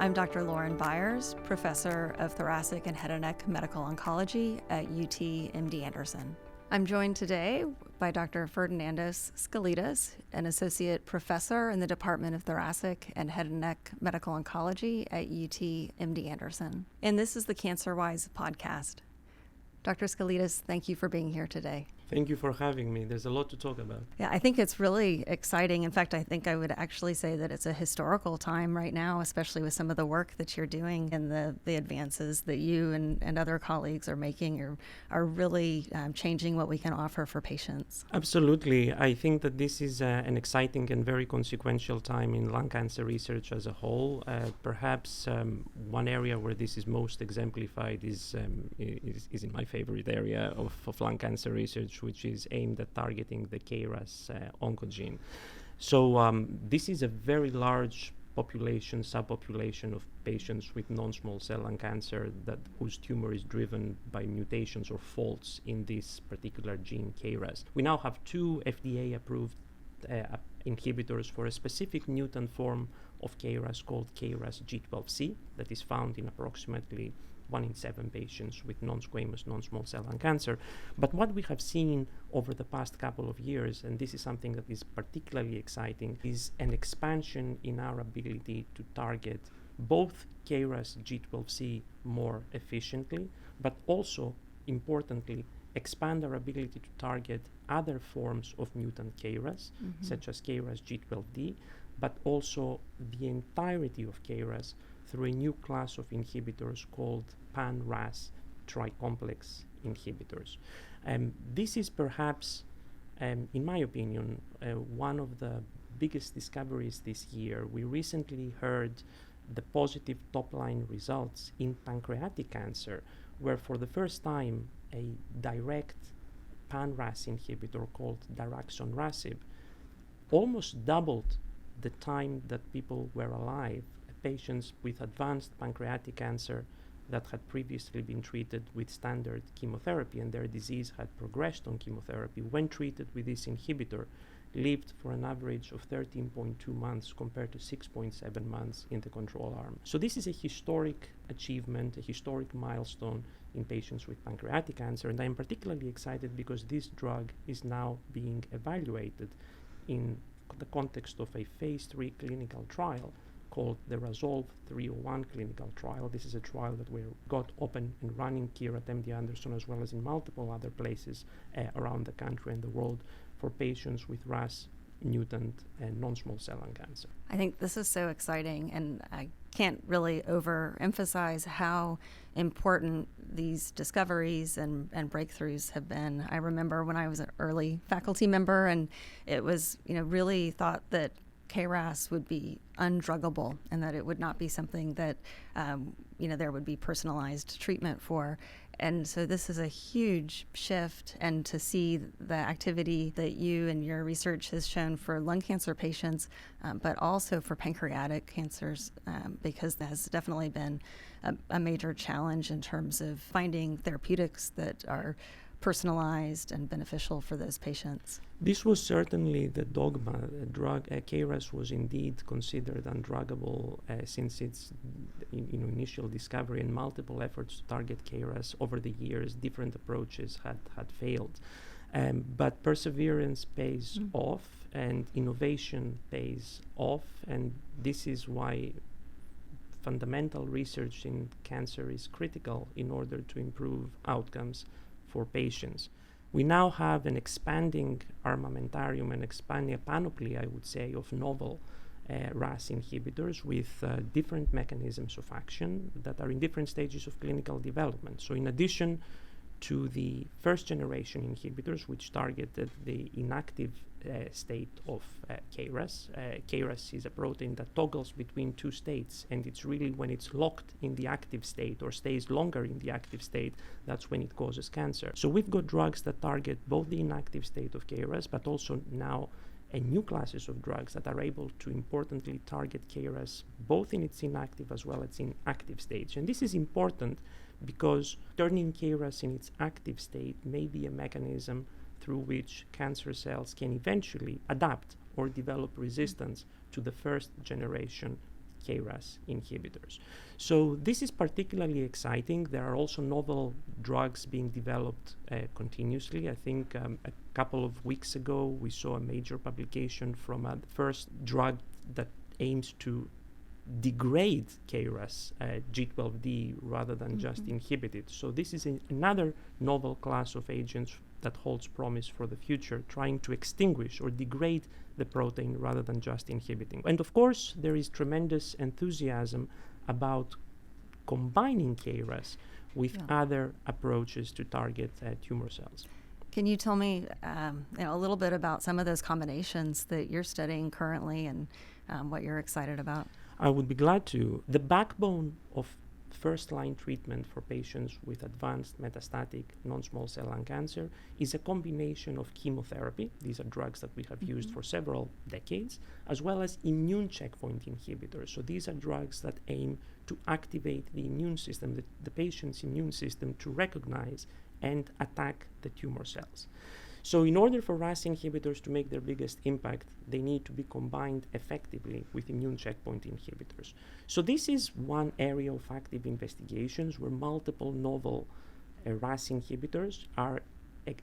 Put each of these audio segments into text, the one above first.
I'm Dr. Lauren Byers, Professor of Thoracic and Head and Neck Medical Oncology at UT MD Anderson. I'm joined today by Dr. Ferdinandos Skoulidis, an Associate Professor in the Department of Thoracic and Head and Neck Medical Oncology at UT MD Anderson. And this is the CancerWise podcast. Dr. Skoulidis, thank you for being here today. Thank you for having me. There's a lot to talk about. Yeah, I think it's really exciting. In fact, I think I would actually say that it's a historical time right now, especially with some of the work that you're doing and the advances that you and other colleagues are making are really changing what we can offer for patients. Absolutely. I think that this is an exciting and very consequential time in lung cancer research as a whole. Perhaps one area where this is most exemplified is in my favorite area of lung cancer research, which is aimed at targeting the KRAS oncogene. So this is a very large subpopulation of patients with non-small cell lung cancer whose tumor is driven by mutations or faults in this particular gene, KRAS. We now have 2 FDA-approved inhibitors for a specific mutant form of KRAS called KRAS G12C that is found in approximately 1 in 7 patients with non-squamous non-small cell lung cancer. But what we have seen over the past couple of years, and this is something that is particularly exciting, is an expansion in our ability to target both KRAS G12C more efficiently, but also, importantly, expand our ability to target other forms of mutant KRAS, such as KRAS G12D, but also the entirety of KRAS through a new class of inhibitors called pan-RAS tricomplex inhibitors. This is perhaps, in my opinion, one of the biggest discoveries this year. We recently heard the positive top-line results in pancreatic cancer, where for the first time a direct pan-RAS inhibitor called daraxonrasib almost doubled the time that people were alive. Patients with advanced pancreatic cancer that had previously been treated with standard chemotherapy and their disease had progressed on chemotherapy, when treated with this inhibitor, lived for an average of 13.2 months compared to 6.7 months in the control arm. So this is a historic achievement, a historic milestone in patients with pancreatic cancer, and I am particularly excited because this drug is now being evaluated in the context of a phase 3 clinical trial called the Resolve 301 clinical trial. This is a trial that we got open and running here at MD Anderson as well as in multiple other places around the country and the world for patients with RAS mutant and non-small cell lung cancer. I think this is so exciting, and I can't really overemphasize how important these discoveries and breakthroughs have been. I remember when I was an early faculty member, and it was really thought that KRAS would be undruggable and that it would not be something that there would be personalized treatment for. And so this is a huge shift, and to see the activity that you and your research has shown for lung cancer patients, but also for pancreatic cancers, because that has definitely been a major challenge in terms of finding therapeutics that are personalized and beneficial for those patients. This was certainly the dogma. KRAS was indeed considered undruggable since its initial discovery, and multiple efforts to target KRAS over the years. Different approaches had failed. But perseverance pays off, and innovation pays off, and this is why fundamental research in cancer is critical in order to improve outcomes for patients. We now have an expanding armamentarium and expanding a panoply, I would say, of novel RAS inhibitors with different mechanisms of action that are in different stages of clinical development. So in addition to the first generation inhibitors, which targeted the inactive state of KRAS. KRAS is a protein that toggles between 2 states, and it's really when it's locked in the active state or stays longer in the active state, that's when it causes cancer. So we've got drugs that target both the inactive state of KRAS, but also now a new classes of drugs that are able to importantly target KRAS both in its inactive as well as in active stage. And this is important because turning KRAS in its active state may be a mechanism through which cancer cells can eventually adapt or develop resistance to the first generation KRAS inhibitors. So this is particularly exciting. There are also novel drugs being developed continuously. I think a couple of weeks ago we saw a major publication from a first drug that aims to degrade KRAS G12D rather than just inhibit it. So this is another novel class of agents that holds promise for the future, trying to extinguish or degrade the protein rather than just inhibiting. And of course, there is tremendous enthusiasm about combining KRAS with other approaches to target tumor cells. Can you tell me a little bit about some of those combinations that you're studying currently and what you're excited about? I would be glad to. The backbone of first-line treatment for patients with advanced metastatic non-small cell lung cancer is a combination of chemotherapy. These are drugs that we have used for several decades, as well as immune checkpoint inhibitors. So these are drugs that aim to activate the immune system, the patient's immune system, to recognize and attack the tumor cells. So in order for RAS inhibitors to make their biggest impact, they need to be combined effectively with immune checkpoint inhibitors. So this is one area of active investigations where multiple novel RAS inhibitors are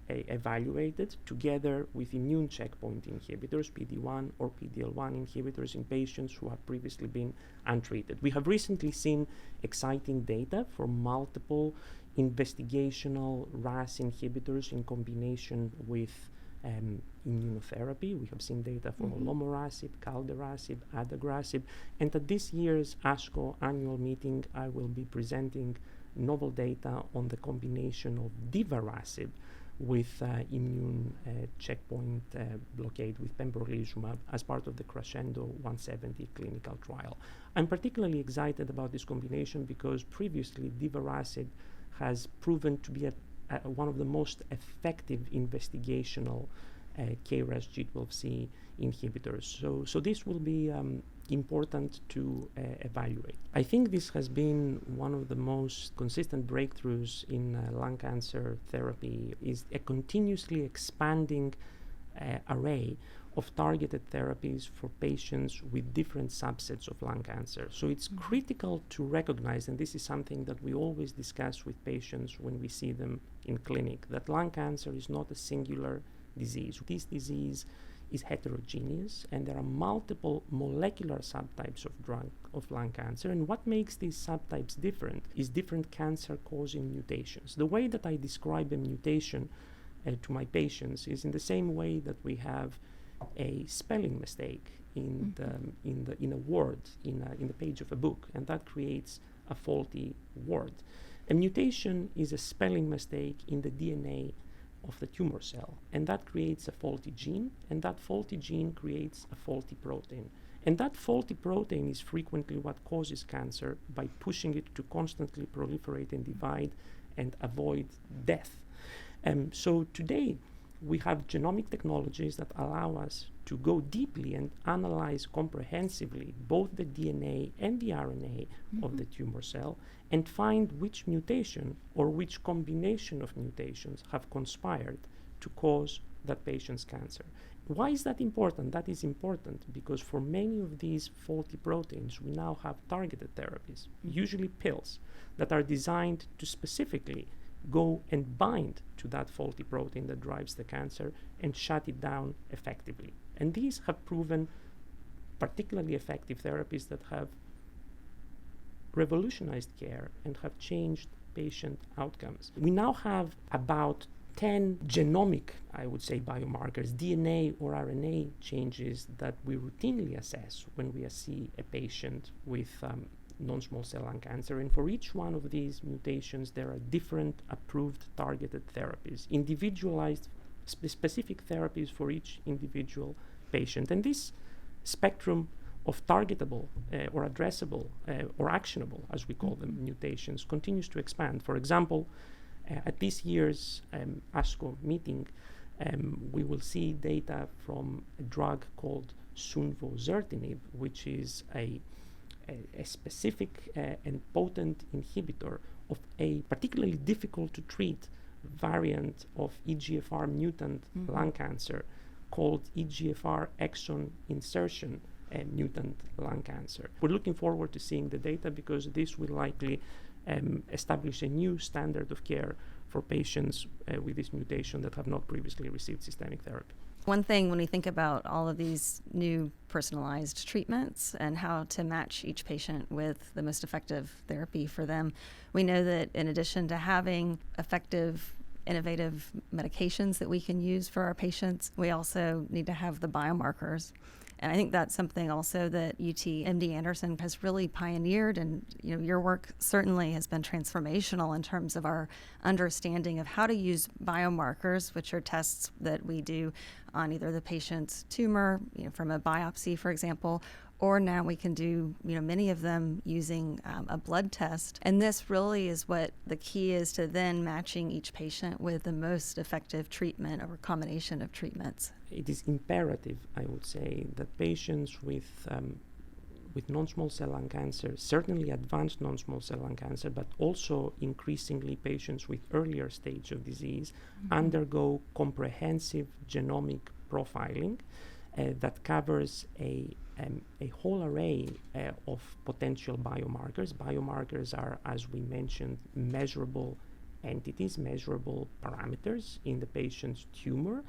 evaluated together with immune checkpoint inhibitors, PD-1 or PD-L1 inhibitors in patients who have previously been untreated. We have recently seen exciting data for multiple investigational RAS inhibitors in combination with immunotherapy. We have seen data for olomorasib, calderasib, adagrasib, and at this year's ASCO annual meeting, I will be presenting novel data on the combination of divarasib with immune checkpoint blockade with pembrolizumab as part of the Crescendo 170 clinical trial. I'm particularly excited about this combination because previously divarasib has proven to be one of the most effective investigational KRAS G12C inhibitors. So this will be important to evaluate. I think this has been one of the most consistent breakthroughs in lung cancer therapy, is a continuously expanding array of targeted therapies for patients with different subsets of lung cancer. So it's critical to recognize, and this is something that we always discuss with patients when we see them in clinic, that lung cancer is not a singular disease. This disease is heterogeneous, and there are multiple molecular subtypes of lung cancer. And what makes these subtypes different is different cancer-causing mutations. The way that I describe a mutation to my patients is in the same way that we have a spelling mistake in a word in the page of a book, and that creates a faulty word. A mutation is a spelling mistake in the DNA of the tumor cell, and that creates a faulty gene, and that faulty gene creates a faulty protein. And that faulty protein is frequently what causes cancer by pushing it to constantly proliferate and divide and avoid death. So today, we have genomic technologies that allow us to go deeply and analyze comprehensively both the DNA and the RNA of the tumor cell and find which mutation or which combination of mutations have conspired to cause that patient's cancer. Why is that important? That is important because for many of these faulty proteins, we now have targeted therapies, usually pills, that are designed to specifically go and bind to that faulty protein that drives the cancer and shut it down effectively. And these have proven particularly effective therapies that have revolutionized care and have changed patient outcomes. We now have about 10 genomic, I would say, biomarkers, DNA or RNA changes that we routinely assess when we see a patient with non-small cell lung cancer. And for each one of these mutations, there are different approved targeted therapies, individualized specific therapies for each individual patient. And this spectrum of targetable or addressable or actionable, as we call them, mutations continues to expand. For example, at this year's ASCO meeting, we will see data from a drug called sunvozertinib, which is a specific and potent inhibitor of a particularly difficult to treat variant of EGFR mutant lung cancer called EGFR exon insertion mutant lung cancer. We're looking forward to seeing the data because this will likely establish a new standard of care for patients with this mutation that have not previously received systemic therapy. One thing when we think about all of these new personalized treatments and how to match each patient with the most effective therapy for them, we know that in addition to having effective, innovative medications that we can use for our patients, we also need to have the biomarkers. And I think that's something also that UT MD Anderson has really pioneered, and your work certainly has been transformational in terms of our understanding of how to use biomarkers, which are tests that we do on either the patient's tumor, from a biopsy, for example, or now we can do, many of them using a blood test. And this really is what the key is to then matching each patient with the most effective treatment or combination of treatments. It is imperative, I would say, that patients with non-small cell lung cancer, certainly advanced non-small cell lung cancer, but also increasingly patients with earlier stage of disease, undergo comprehensive genomic profiling that covers a whole array of potential biomarkers. Biomarkers are, as we mentioned, measurable entities, measurable parameters in the patient's tumor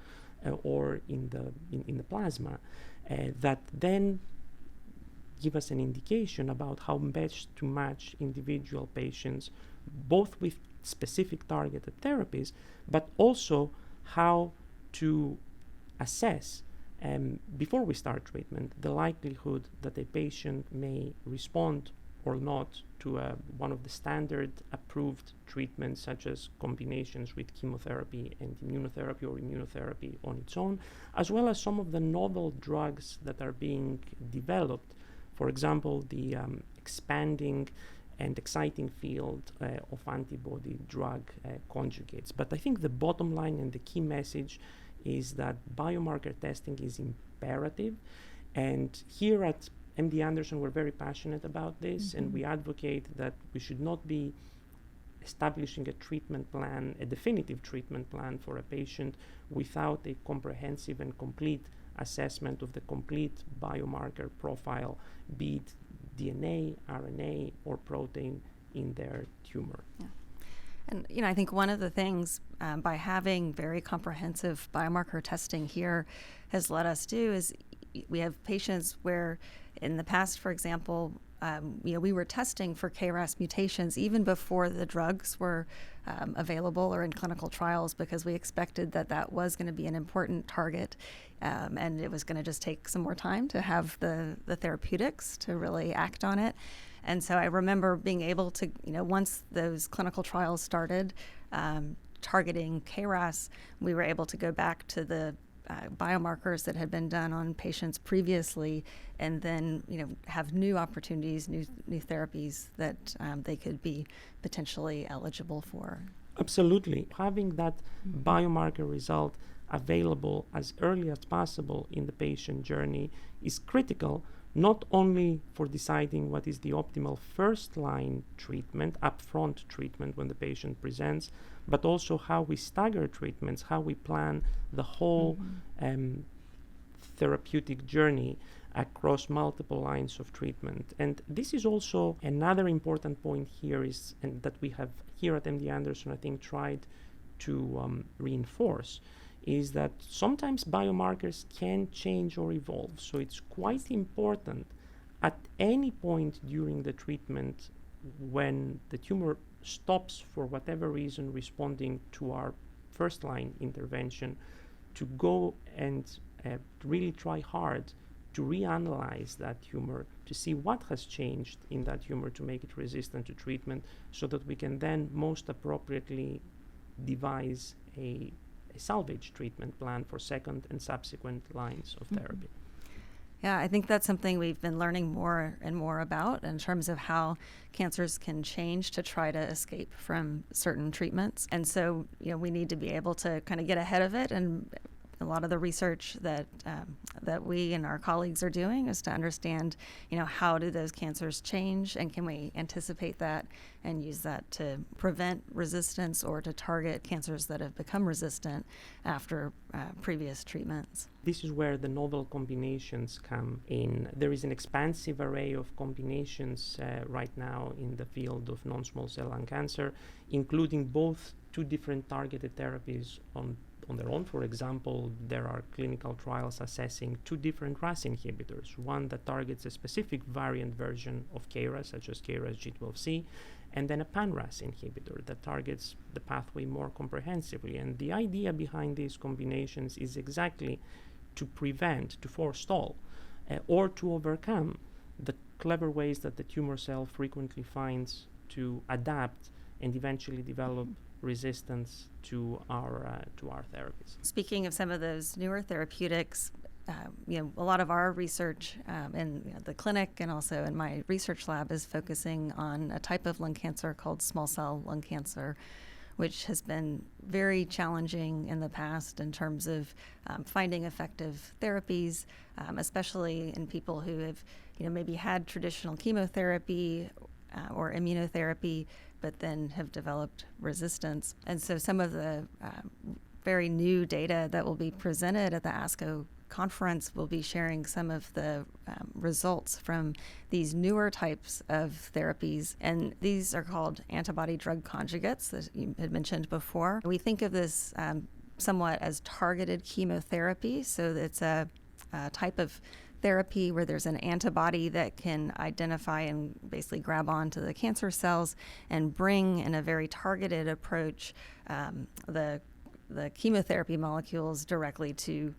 or in the plasma that then give us an indication about how best to match individual patients, both with specific targeted therapies, but also how to assess before we start treatment the likelihood that a patient may respond or not to one of the standard approved treatments, such as combinations with chemotherapy and immunotherapy or immunotherapy on its own, as well as some of the novel drugs that are being developed. For example, the expanding and exciting field of antibody-drug conjugates. But I think the bottom line and the key message is that biomarker testing is imperative. And here at MD Anderson, we're very passionate about this, and we advocate that we should not be establishing a treatment plan, a definitive treatment plan for a patient without a comprehensive and complete assessment of the complete biomarker profile, be it DNA, RNA, or protein in their tumor. Yeah. And, I think one of the things by having very comprehensive biomarker testing here has let us do is we have patients where in the past, for example, we were testing for KRAS mutations even before the drugs were available or in clinical trials, because we expected that was going to be an important target, and it was going to just take some more time to have the therapeutics to really act on it. And so I remember being able to, once those clinical trials started targeting KRAS, we were able to go back to the biomarkers that had been done on patients previously, and then have new opportunities, new therapies that they could be potentially eligible for. Absolutely. Having that biomarker result available as early as possible in the patient journey is critical, not only for deciding what is the optimal first-line treatment, upfront treatment when the patient presents, but also how we stagger treatments, how we plan the whole therapeutic journey across multiple lines of treatment. And this is also another important point here and that we have here at MD Anderson, I think, tried to reinforce, is that sometimes biomarkers can change or evolve. So it's quite important at any point during the treatment, when the tumor stops for whatever reason responding to our first line intervention, to go and really try hard to reanalyze that tumor to see what has changed in that tumor to make it resistant to treatment, so that we can then most appropriately devise a salvage treatment plan for second and subsequent lines of therapy. Yeah, I think that's something we've been learning more and more about in terms of how cancers can change to try to escape from certain treatments. And so, we need to be able to kind of get ahead of it and a lot of the research that we and our colleagues are doing is to understand, how do those cancers change, and can we anticipate that and use that to prevent resistance or to target cancers that have become resistant after previous treatments. This is where the novel combinations come in. There is an expansive array of combinations right now in the field of non-small cell lung cancer, including both two different targeted therapies on their own. For example, there are clinical trials assessing two different RAS inhibitors, one that targets a specific variant version of KRAS, such as KRAS G12C, and then a pan-RAS inhibitor that targets the pathway more comprehensively. And the idea behind these combinations is exactly to prevent, to forestall, or to overcome the clever ways that the tumor cell frequently finds to adapt and eventually develop resistance to our therapies. Speaking of some of those newer therapeutics, a lot of our research in the clinic and also in my research lab is focusing on a type of lung cancer called small cell lung cancer, which has been very challenging in the past in terms of finding effective therapies, especially in people who have, maybe had traditional chemotherapy or immunotherapy, but then have developed resistance. And so some of the very new data that will be presented at the ASCO conference will be sharing some of the results from these newer types of therapies. And these are called antibody-drug conjugates, that you had mentioned before. We think of this somewhat as targeted chemotherapy. So it's a type of therapy where there's an antibody that can identify and basically grab onto the cancer cells and bring in a very targeted approach the chemotherapy molecules directly to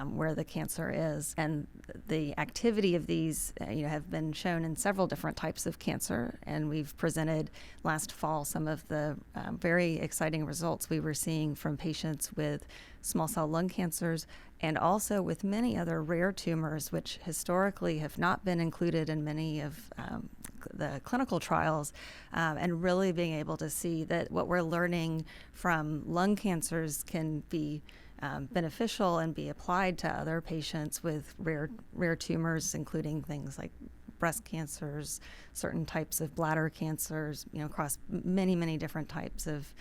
where the cancer is. And the activity of these have been shown in several different types of cancer, and we've presented last fall some of the very exciting results we were seeing from patients with small cell lung cancers and also with many other rare tumors which historically have not been included in many of the clinical trials, and really being able to see that what we're learning from lung cancers can be beneficial and be applied to other patients with rare tumors, including things like breast cancers, certain types of bladder cancers, across many different types of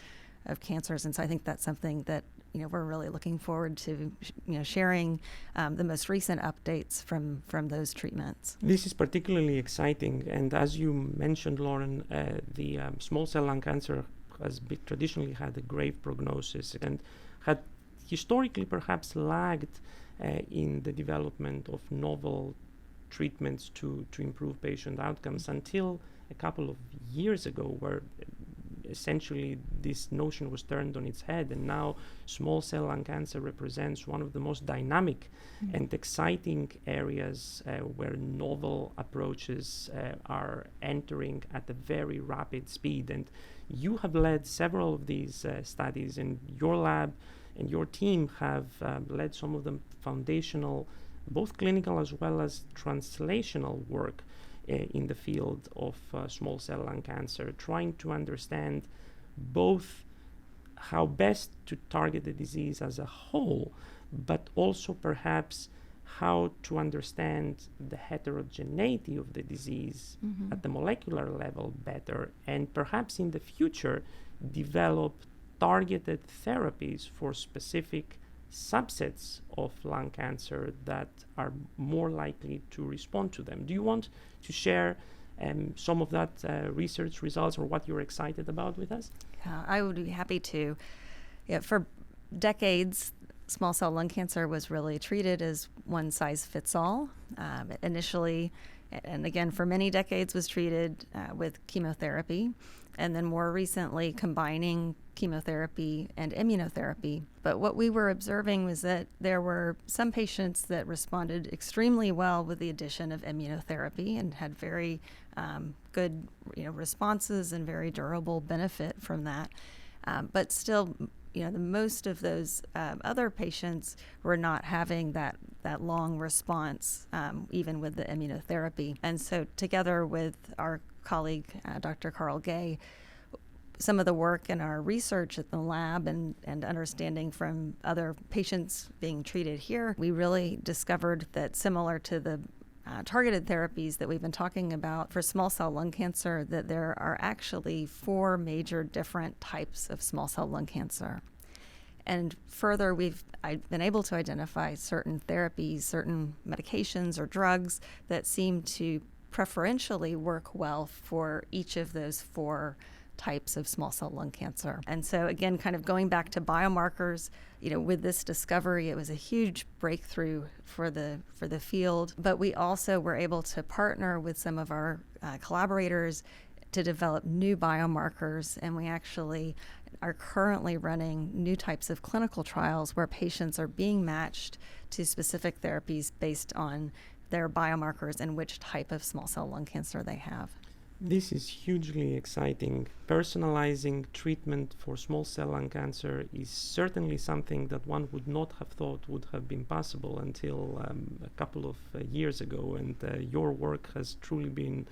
cancers. And so I think that's something that we're really looking forward to sharing the most recent updates from those treatments. This is particularly exciting, and as you mentioned, Lauren, the small cell lung cancer has traditionally had a grave prognosis and had historically perhaps lagged in the development of novel treatments to improve patient outcomes until a couple of years ago, where essentially this notion was turned on its head, and now small cell lung cancer represents one of the most dynamic and exciting areas where novel approaches are entering at a very rapid speed. And you have led several of these studies, and your lab and your team have led some of the foundational, both clinical as well as translational work in the field of small cell lung cancer, trying to understand both how best to target the disease as a whole, but also perhaps how to understand the heterogeneity of the disease at the molecular level better, and perhaps in the future develop targeted therapies for specific subsets of lung cancer that are more likely to respond to them. Do you want to share some of that research results or what you're excited about with us? Yeah, I would be happy to. Yeah, for decades, small cell lung cancer was really treated as one size fits all. Initially, and again for many decades, was treated with chemotherapy, and then more recently combining chemotherapy and immunotherapy. But what we were observing was that there were some patients that responded extremely well with the addition of immunotherapy and had very good responses and very durable benefit from that. But still, the most of those other patients were not having that long response, even with the immunotherapy. And so together with our colleague, Dr. Carl Gay, some of the work in our research at the lab and understanding from other patients being treated here, we really discovered that similar to the targeted therapies that we've been talking about for small cell lung cancer, that there are actually 4 major different types of small cell lung cancer. And further, I've been able to identify certain therapies, certain medications or drugs that seem to preferentially work well for each of those 4 types of small cell lung cancer. And so again, kind of going back to biomarkers, with this discovery, it was a huge breakthrough for the field. But we also were able to partner with some of our collaborators to develop new biomarkers, and we actually are currently running new types of clinical trials where patients are being matched to specific therapies based on their biomarkers and which type of small cell lung cancer they have. This is hugely exciting. Personalizing treatment for small cell lung cancer is certainly something that one would not have thought would have been possible until a couple of years ago, and your work has truly been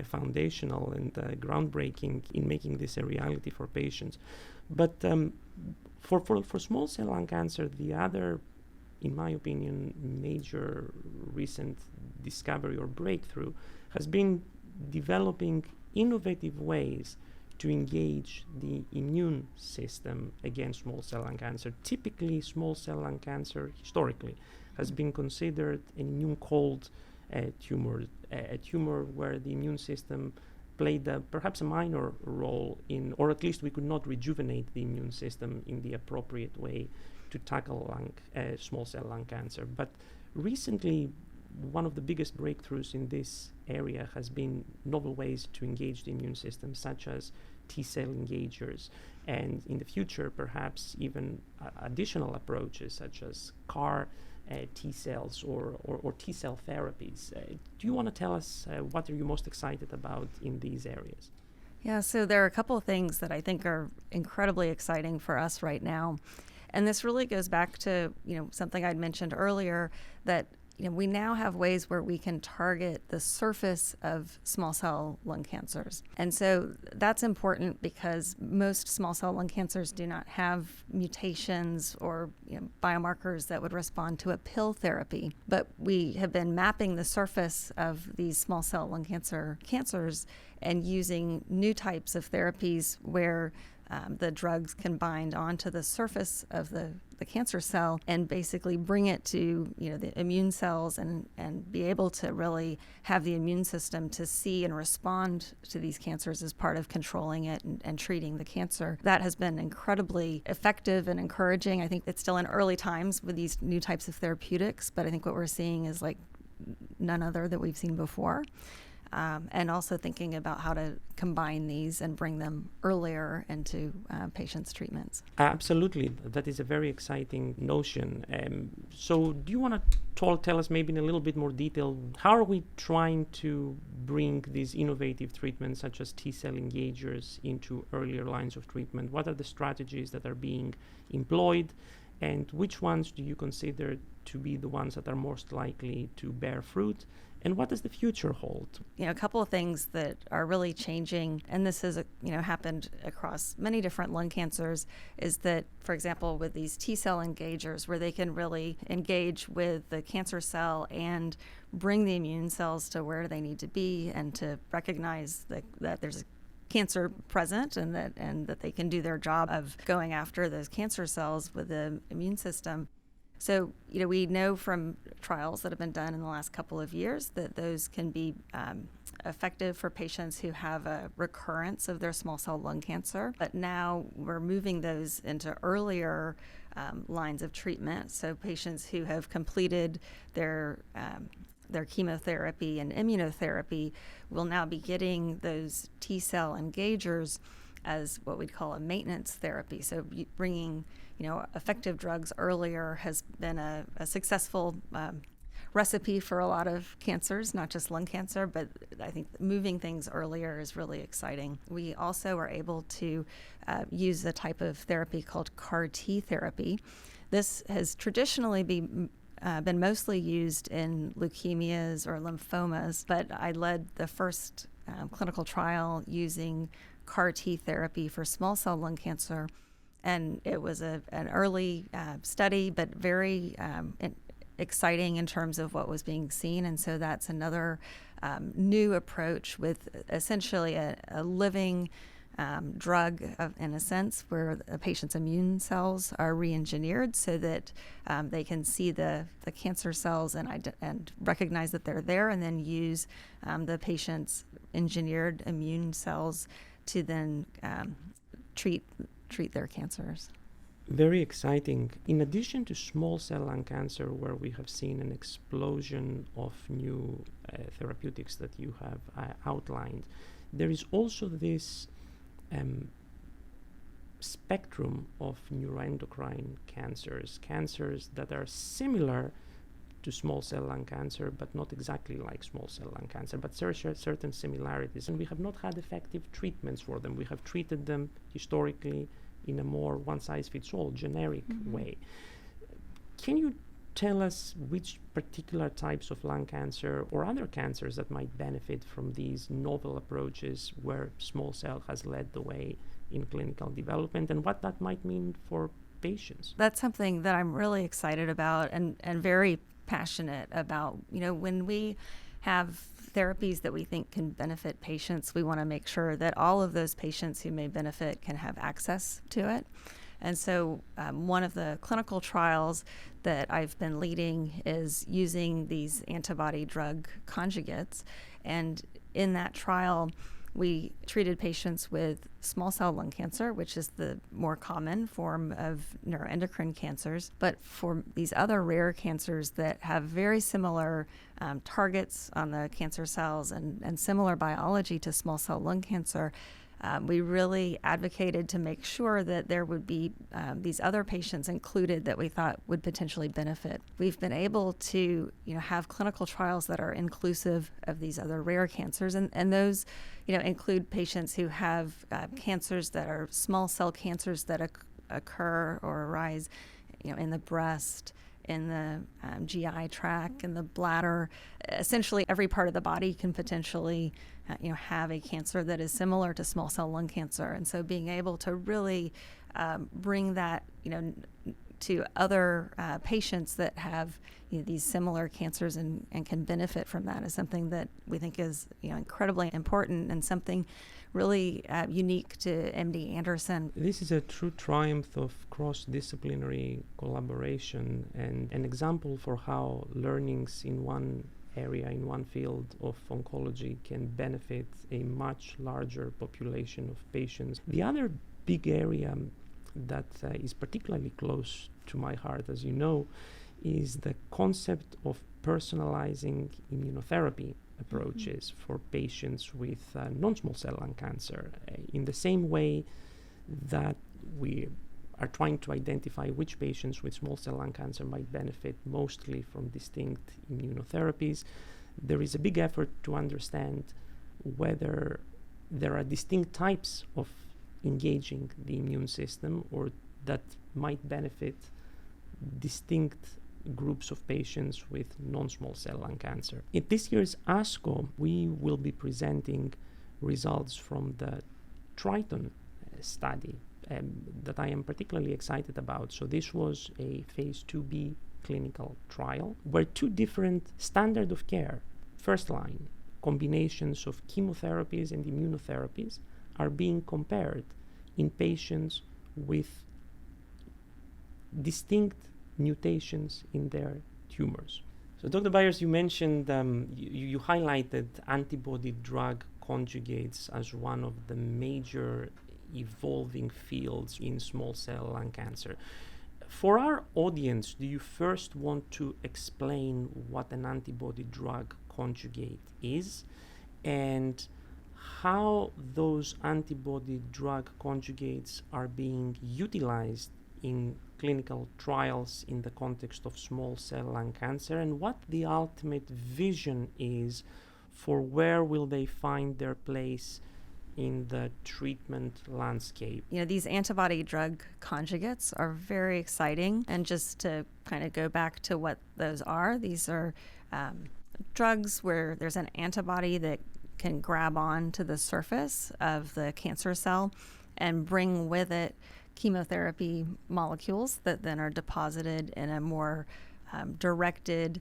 foundational and groundbreaking in making this a reality for patients. But for small cell lung cancer, the other, in my opinion, major recent discovery or breakthrough has been developing innovative ways to engage the immune system against small cell lung cancer. Typically, small cell lung cancer historically has been considered an immune cold tumor, a tumor where the immune system played perhaps a minor role in, or at least we could not rejuvenate the immune system in the appropriate way to tackle small cell lung cancer. But recently, one of the biggest breakthroughs in this area has been novel ways to engage the immune system, such as T-cell engagers, and in the future, perhaps even additional approaches such as CAR T-cells or T-cell therapies. Do you want to tell us what are you most excited about in these areas? Yeah, so there are a couple of things that I think are incredibly exciting for us right now. And this really goes back to, something I'd mentioned earlier, that we now have ways where we can target the surface of small cell lung cancers. And so that's important because most small cell lung cancers do not have mutations or biomarkers that would respond to a pill therapy. But we have been mapping the surface of these small cell lung cancers and using new types of therapies where the drugs can bind onto the surface of the cancer cell and basically bring it to the immune cells and be able to really have the immune system to see and respond to these cancers as part of controlling it and treating the cancer. That has been incredibly effective and encouraging. I think it's still in early times with these new types of therapeutics, but I think what we're seeing is like none other that we've seen before. And also thinking about how to combine these and bring them earlier into patients' treatments. Absolutely. That is a very exciting notion. So do you want to tell us maybe in a little bit more detail, how are we trying to bring these innovative treatments such as T-cell engagers into earlier lines of treatment? What are the strategies that are being employed? And which ones do you consider to be the ones that are most likely to bear fruit? And what does the future hold? A couple of things that are really changing, and this has happened across many different lung cancers, is that, for example, with these T-cell engagers, where they can really engage with the cancer cell and bring the immune cells to where they need to be and to recognize that there's a cancer present and that they can do their job of going after those cancer cells with the immune system. So, we know from trials that have been done in the last couple of years that those can be effective for patients who have a recurrence of their small cell lung cancer. But now we're moving those into earlier lines of treatment. So patients who have completed their chemotherapy and immunotherapy will now be getting those T-cell engagers as what we'd call a maintenance therapy. So bringing effective drugs earlier has been a successful recipe for a lot of cancers, not just lung cancer, but I think moving things earlier is really exciting. We also are able to use a type of therapy called CAR T therapy. This has traditionally been mostly used in leukemias or lymphomas, but I led the first clinical trial using CAR T therapy for small cell lung cancer. And it was an early study, but very exciting in terms of what was being seen. And so that's another new approach with essentially a living drug in a sense, where a patient's immune cells are re-engineered so that they can see the cancer cells and recognize that they're there, and then use the patient's engineered immune cells to then treat their cancers. Very exciting. In addition to small cell lung cancer, where we have seen an explosion of new therapeutics that you have outlined, there is also this spectrum of neuroendocrine cancers that are similar to small cell lung cancer, but not exactly like small cell lung cancer, but certain similarities. And we have not had effective treatments for them. We have treated them historically in a more one-size-fits-all generic way. Can you tell us which particular types of lung cancer or other cancers that might benefit from these novel approaches where small cell has led the way in clinical development, and what that might mean for patients? That's something that I'm really excited about and very passionate about. You know, when we have therapies that we think can benefit patients, we want to make sure that all of those patients who may benefit can have access to it. And so one of the clinical trials that I've been leading is using these antibody-drug conjugates. And in that trial, we treated patients with small cell lung cancer, which is the more common form of neuroendocrine cancers. But for these other rare cancers that have very similar targets on the cancer cells and similar biology to small cell lung cancer, we really advocated to make sure that there would be these other patients included that we thought would potentially benefit. We've been able to, have clinical trials that are inclusive of these other rare cancers, and those, include patients who have cancers that are small cell cancers that occur or arise, in the breast, in the GI tract, in the bladder. Essentially, every part of the body can potentially, have a cancer that is similar to small cell lung cancer. And so being able to really bring that, to other patients that have these similar cancers and can benefit from that is something that we think is incredibly important and something really unique to MD Anderson. This is a true triumph of cross-disciplinary collaboration and an example for how learnings in one area, in one field of oncology can benefit a much larger population of patients. The other big area that is particularly close to my heart, as you know, is the concept of personalizing immunotherapy approaches for patients with non-small cell lung cancer, in the same way that we are trying to identify which patients with small cell lung cancer might benefit mostly from distinct immunotherapies. There is a big effort to understand whether there are distinct types of engaging the immune system or that might benefit distinct groups of patients with non-small cell lung cancer. In this year's ASCO, we will be presenting results from the Triton study that I am particularly excited about. So this was a phase 2b clinical trial where two different standard of care, first line combinations of chemotherapies and immunotherapies are being compared in patients with distinct mutations in their tumors. So Dr. Byers, you mentioned, you highlighted antibody-drug conjugates as one of the major evolving fields in small cell lung cancer. For our audience, do you first want to explain what an antibody-drug conjugate is and how those antibody-drug conjugates are being utilized in clinical trials in the context of small cell lung cancer, and what the ultimate vision is for where will they find their place in the treatment landscape? These antibody-drug conjugates are very exciting. And just to kind of go back to what those are, these are drugs where there's an antibody that can grab on to the surface of the cancer cell and bring with it chemotherapy molecules that then are deposited in a more directed,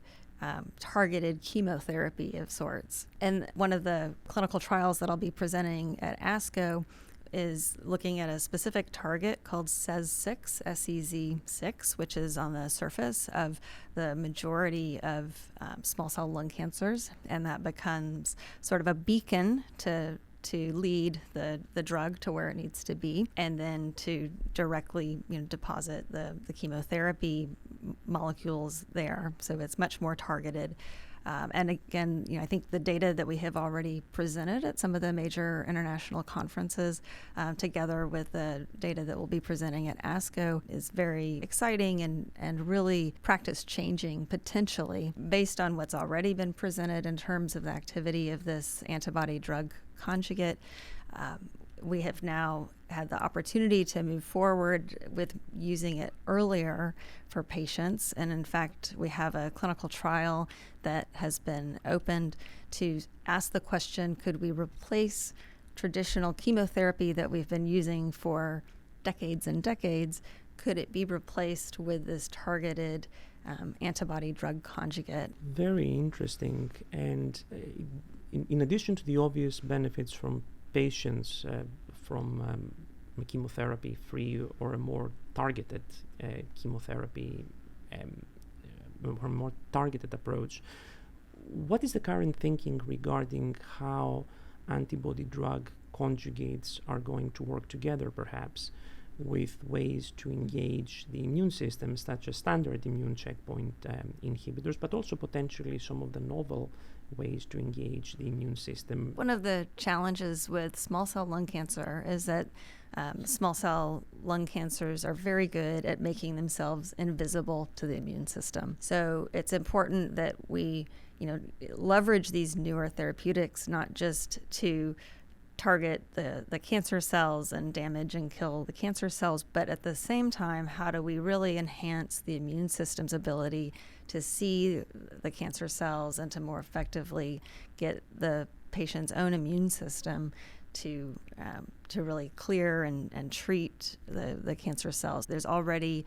targeted chemotherapy of sorts. And one of the clinical trials that I'll be presenting at ASCO is looking at a specific target called SEZ6, SEZ6, which is on the surface of the majority of small cell lung cancers. And that becomes sort of a beacon to lead the drug to where it needs to be, and then to directly deposit the chemotherapy molecules there. So it's much more targeted. And again, I think the data that we have already presented at some of the major international conferences, together with the data that we'll be presenting at ASCO, is very exciting and really practice-changing potentially based on what's already been presented in terms of the activity of this antibody-drug conjugate. We have now had the opportunity to move forward with using it earlier for patients. And in fact, we have a clinical trial that has been opened to ask the question, could we replace traditional chemotherapy that we've been using for decades and decades? Could it be replaced with this targeted antibody-drug conjugate? Very interesting. And in addition to the obvious benefits from patients from chemotherapy-free or a more targeted chemotherapy, or more targeted approach, what is the current thinking regarding how antibody-drug conjugates are going to work together, perhaps, with ways to engage the immune system, such as standard immune checkpoint inhibitors, but also potentially some of the novel ways to engage the immune system? One of the challenges with small cell lung cancer is that small cell lung cancers are very good at making themselves invisible to the immune system. So it's important that we, leverage these newer therapeutics not just to target the cancer cells and damage and kill the cancer cells, but at the same time, how do we really enhance the immune system's ability to see the cancer cells and to more effectively get the patient's own immune system to really clear and treat the cancer cells. There's already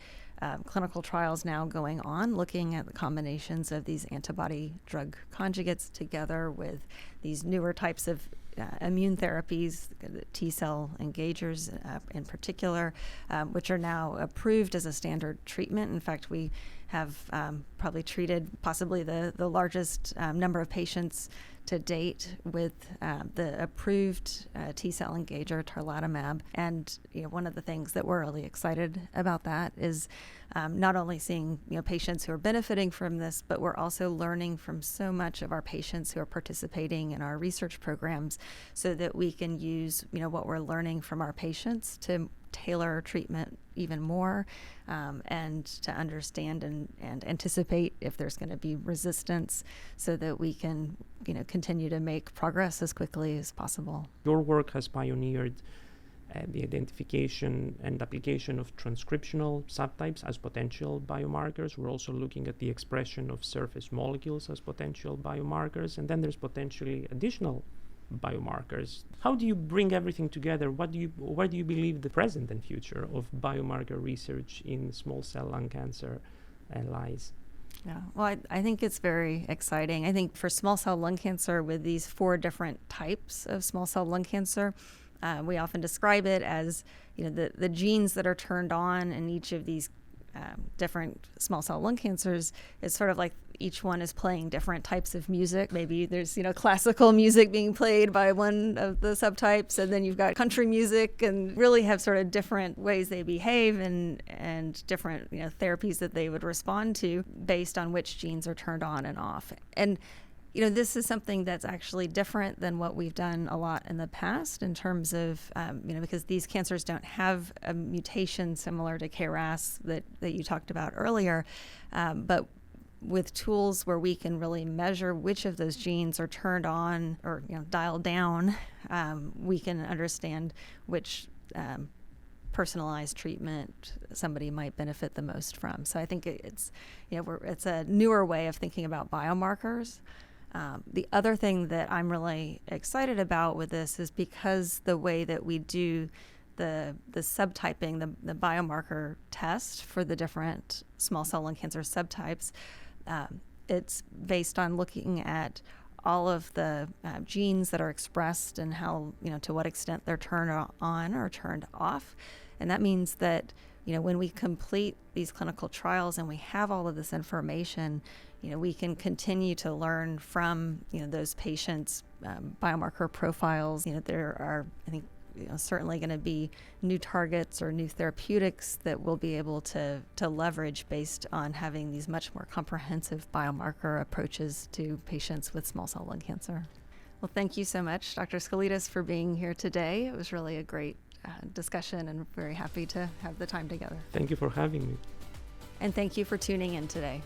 clinical trials now going on looking at the combinations of these antibody-drug conjugates together with these newer types of immune therapies, T-cell engagers in particular, which are now approved as a standard treatment. In fact, we have probably treated possibly the largest number of patients to date with the approved T-cell engager, tarlatamab. And one of the things that we're really excited about that is not only seeing patients who are benefiting from this, but we're also learning from so much of our patients who are participating in our research programs, so that we can use what we're learning from our patients to tailor treatment even more, and to understand and anticipate if there's going to be resistance, so that we can continue to make progress as quickly as possible. Your work has pioneered the identification and application of transcriptional subtypes as potential biomarkers. We're also looking at the expression of surface molecules as potential biomarkers, and then there's potentially additional biomarkers. How do you bring everything together? Where do you believe the present and future of biomarker research in small cell lung cancer lies? Yeah, well, I think it's very exciting. I think for small cell lung cancer, with these 4 different types of small cell lung cancer, we often describe it as the genes that are turned on in each of these different small cell lung cancers. It's sort of like each one is playing different types of music. Maybe there's classical music being played by one of the subtypes, and then you've got country music, and really have sort of different ways they behave and different therapies that they would respond to based on which genes are turned on and off. And this is something that's actually different than what we've done a lot in the past in terms of, because these cancers don't have a mutation similar to KRAS that you talked about earlier, but with tools where we can really measure which of those genes are turned on or dialed down, we can understand which personalized treatment somebody might benefit the most from. So I think it's it's a newer way of thinking about biomarkers. The other thing that I'm really excited about with this is because the way that we do the subtyping, the biomarker test for the different small cell lung cancer subtypes, it's based on looking at all of the genes that are expressed and how, to what extent they're turned on or turned off. And that means that, when we complete these clinical trials and we have all of this information, we can continue to learn from, those patients' biomarker profiles. There are, I think, certainly going to be new targets or new therapeutics that we'll be able to leverage based on having these much more comprehensive biomarker approaches to patients with small cell lung cancer. Well, thank you so much, Dr. Skoulidis, for being here today. It was really a great discussion, and very happy to have the time together. Thank you for having me. And thank you for tuning in today.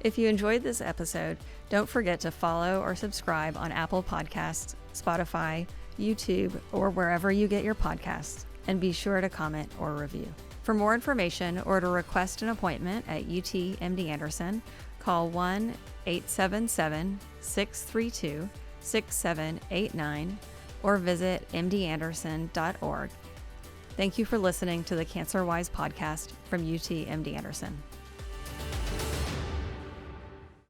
If you enjoyed this episode, don't forget to follow or subscribe on Apple Podcasts, Spotify, YouTube, or wherever you get your podcasts, and be sure to comment or review. For more information or to request an appointment at UT MD Anderson, call 1-877-632-6789 or visit mdanderson.org. Thank you for listening to the CancerWise podcast from UT MD Anderson.